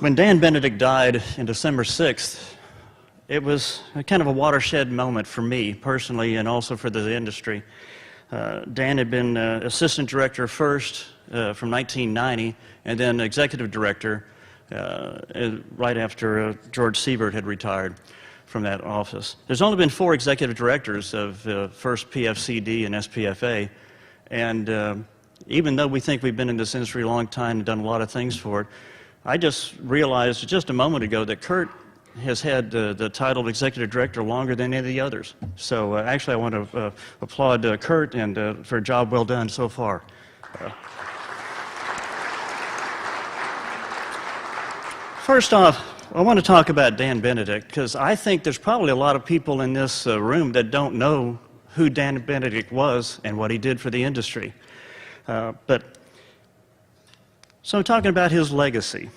When Dan Benedict died in December 6th, it was kind of a watershed moment for me personally and also for the industry. Dan had been assistant director first from 1990 and then executive director right after George Siebert had retired from that office. There's only been 4 executive directors of first PFCD and SPFA, and even though we think we've been in this industry a long time and done a lot of things for it, I just realized just a moment ago that Kurt has had the title of executive director longer than any of the others. So actually I want to applaud Kurt and for a job well done so far. First off, I want to talk about Dan Benedict because I think there's probably a lot of people in this room that don't know who Dan Benedict was and what he did for the industry. So I'm talking about his legacy.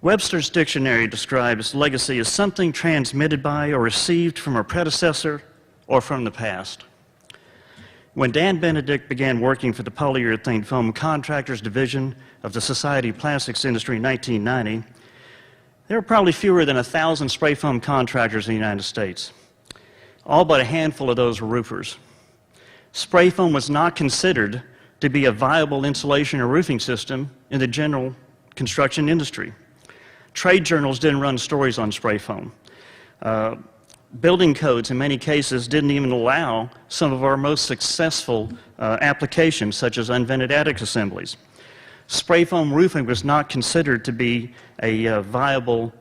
Webster's dictionary describes legacy as something transmitted by or received from a predecessor or from the past. When Dan Benedict began working for the Polyurethane Foam Contractors Division of the Society of Plastics Industry in 1990, there were probably fewer than 1,000 spray foam contractors in the United States. All but a handful of those were roofers. Spray foam was not considered to be a viable insulation or roofing system in the general construction industry. Trade journals didn't run stories on spray foam. Building codes, in many cases, didn't even allow some of our most successful applications, such as unvented attic assemblies. Spray foam roofing was not considered to be a viable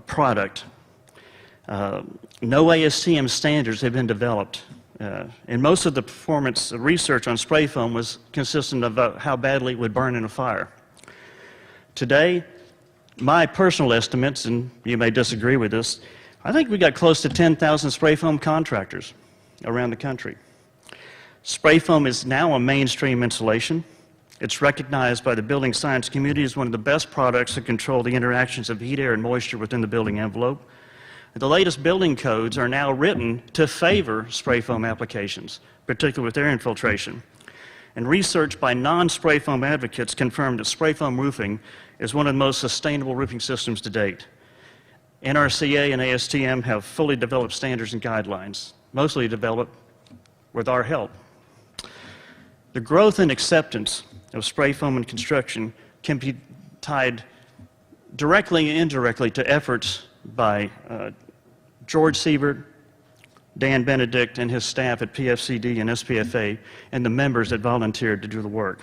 product. No ASTM standards had been developed. And most of the performance research on spray foam was consistent of how badly it would burn in a fire. Today, my personal estimates, and you may disagree with this, I think we got close to 10,000 spray foam contractors around the country. Spray foam is now a mainstream insulation. It's recognized by the building science community as one of the best products to control the interactions of heat, air, and moisture within the building envelope. The latest building codes are now written to favor spray foam applications, particularly with air infiltration. And research by non-spray foam advocates confirmed that spray foam roofing is one of the most sustainable roofing systems to date. NRCA and ASTM have fully developed standards and guidelines, mostly developed with our help. The growth and acceptance of spray foam in construction can be tied directly and indirectly to efforts by George Siebert, Dan Benedict, and his staff at PFCD and SPFA, and the members that volunteered to do the work.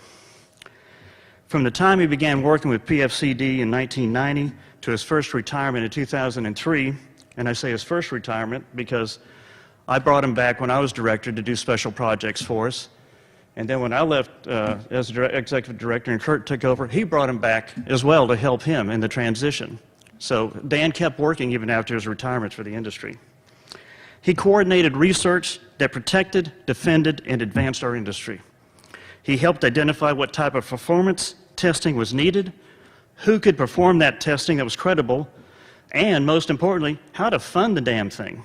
From the time he began working with PFCD in 1990 to his first retirement in 2003, and I say his first retirement because I brought him back when I was director to do special projects for us, and then when I left as executive director and Kurt took over, he brought him back as well to help him in the transition. So Dan kept working even after his retirement for the industry. He coordinated research that protected, defended, and advanced our industry. He helped identify what type of performance testing was needed, who could perform that testing that was credible, and most importantly, how to fund the damn thing.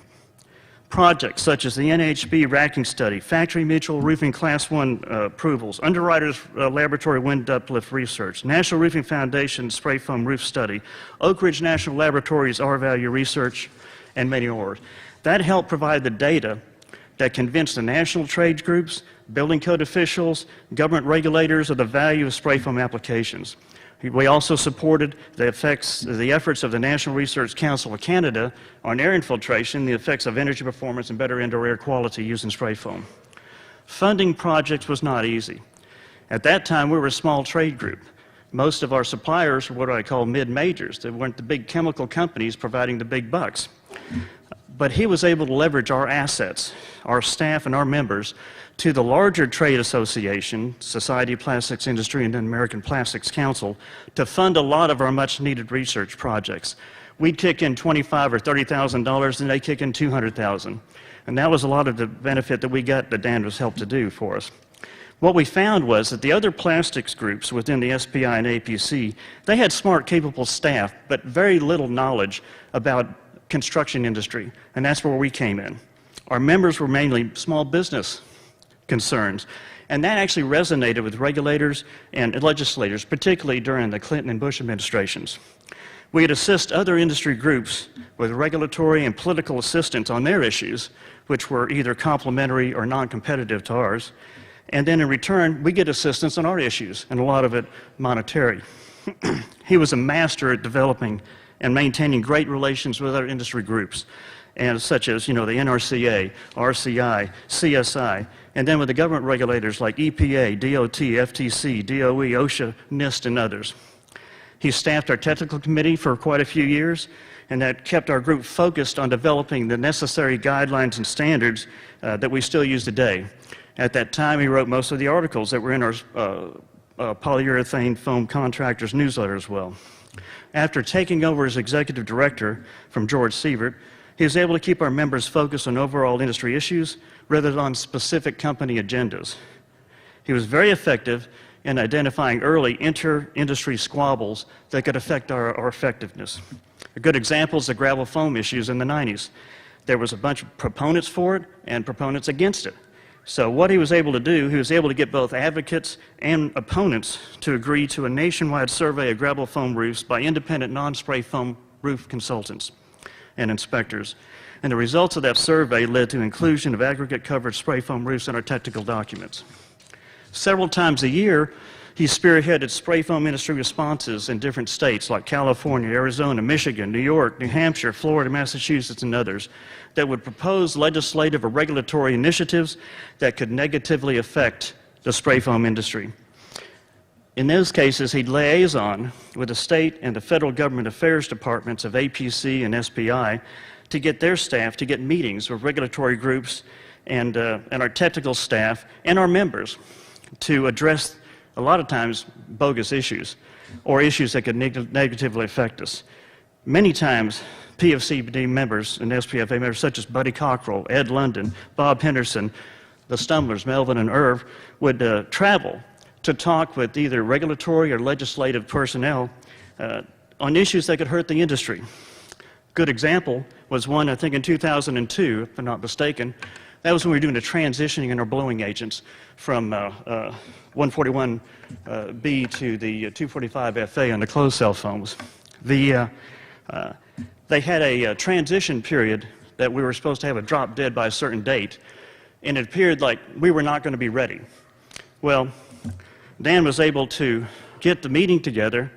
Projects such as the NHB racking study, Factory Mutual Roofing Class 1 approvals, Underwriters Laboratory Wind Uplift Research, National Roofing Foundation Spray Foam Roof Study, Oak Ridge National Laboratories R-Value Research, and many more. That helped provide the data that convinced the national trade groups, building code officials, government regulators of the value of spray foam applications. We also supported the efforts of the National Research Council of Canada on air infiltration, the effects of energy performance and better indoor air quality using spray foam. Funding projects was not easy. At that time, we were a small trade group. Most of our suppliers were what I call mid-majors. They weren't the big chemical companies providing the big bucks. But he was able to leverage our assets, our staff and our members, to the larger trade association, Society of Plastics Industry and then American Plastics Council, to fund a lot of our much-needed research projects. We'd kick in $25,000 or $30,000, and they'd kick in $200,000. And that was a lot of the benefit that we got that Dan was helped to do for us. What we found was that the other plastics groups within the SPI and APC, they had smart, capable staff, but very little knowledge about construction industry, and that's where we came in. Our members were mainly small business concerns. And that actually resonated with regulators and legislators, particularly during the Clinton and Bush administrations. We'd assist other industry groups with regulatory and political assistance on their issues, which were either complementary or non-competitive to ours. And then in return, we get assistance on our issues, and a lot of it monetary. He was a master at developing and maintaining great relations with other industry groups, and such as, the NRCA, RCI, CSI, and then with the government regulators like EPA, DOT, FTC, DOE, OSHA, NIST, and others. He staffed our technical committee for quite a few years, and that kept our group focused on developing the necessary guidelines and standards that we still use today. At that time, he wrote most of the articles that were in our polyurethane foam contractors newsletter as well. After taking over as executive director from George Sievert, he was able to keep our members focused on overall industry issues rather than on specific company agendas. He was very effective in identifying early inter-industry squabbles that could affect our effectiveness. A good example is the gravel foam issues in the 90s. There was a bunch of proponents for it and proponents against it. So what he was able to do, he was able to get both advocates and opponents to agree to a nationwide survey of gravel foam roofs by independent non-spray foam roof consultants and inspectors. And the results of that survey led to inclusion of aggregate covered spray foam roofs in our technical documents. Several times a year, he spearheaded spray foam industry responses in different states like California, Arizona, Michigan, New York, New Hampshire, Florida, Massachusetts, and others that would propose legislative or regulatory initiatives that could negatively affect the spray foam industry. In those cases, he'd liaison with the state and the federal government affairs departments of APC and SPI to get their staff to get meetings with regulatory groups and our technical staff and our members to address, a lot of times, bogus issues or issues that could negatively affect us. Many times, PFCD members and SPFA members such as Buddy Cockrell, Ed London, Bob Henderson, the Stumblers, Melvin and Irv, would travel to talk with either regulatory or legislative personnel on issues that could hurt the industry. Good example was one, I think, in 2002, if I'm not mistaken. That was when we were doing the transitioning in our blowing agents from 141B to the 245FA on the closed cell foams. They had a transition period that we were supposed to have a drop dead by a certain date, and it appeared like we were not going to be ready. Well, Dan was able to get the meeting together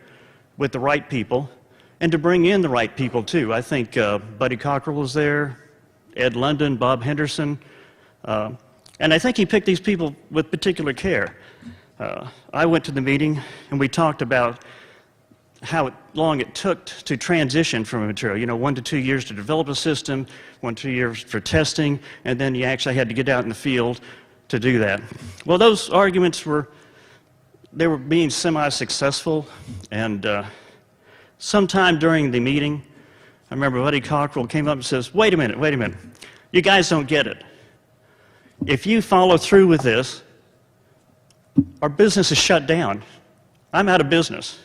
with the right people and to bring in the right people too. I think Buddy Cockrell was there, Ed London, Bob Henderson, and I think he picked these people with particular care. I went to the meeting and we talked about how long it took to transition from a material. 1 to 2 years to develop a system, 1 to 2 years for testing, and then you actually had to get out in the field to do that. Well, those arguments were being semi-successful, and sometime during the meeting, I remember Buddy Cockrell came up and says, wait a minute, you guys don't get it. If you follow through with this, our business is shut down. I'm out of business.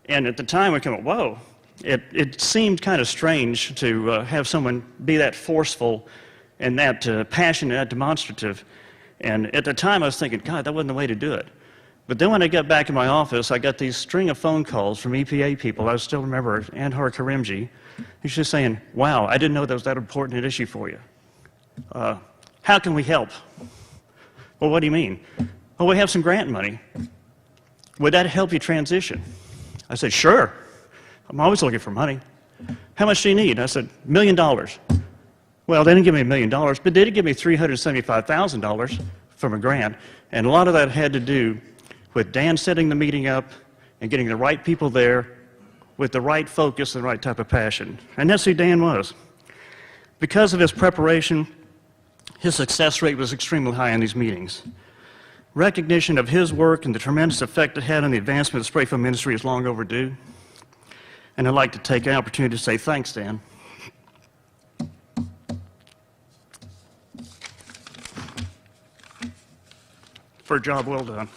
And at the time, we came, whoa, it seemed kind of strange to have someone be that forceful and that passionate, that demonstrative. And at the time, I was thinking, God, that wasn't the way to do it. But then when I got back in my office, I got these string of phone calls from EPA people. I still remember Anhar Karimji. He's just saying, wow, I didn't know that was that important an issue for you. How can we help? Well, what do you mean? Well, we have some grant money. Would that help you transition? I said, sure. I'm always looking for money. How much do you need? I said, $1 million. Well, they didn't give me $1 million, but they did give me $375,000 from a grant. And a lot of that had to do with Dan setting the meeting up and getting the right people there with the right focus and the right type of passion. And that's who Dan was. Because of his preparation, his success rate was extremely high in these meetings. Recognition of his work and the tremendous effect it had on the advancement of the spray foam industry is long overdue. And I'd like to take the opportunity to say thanks, Dan. For a job well done.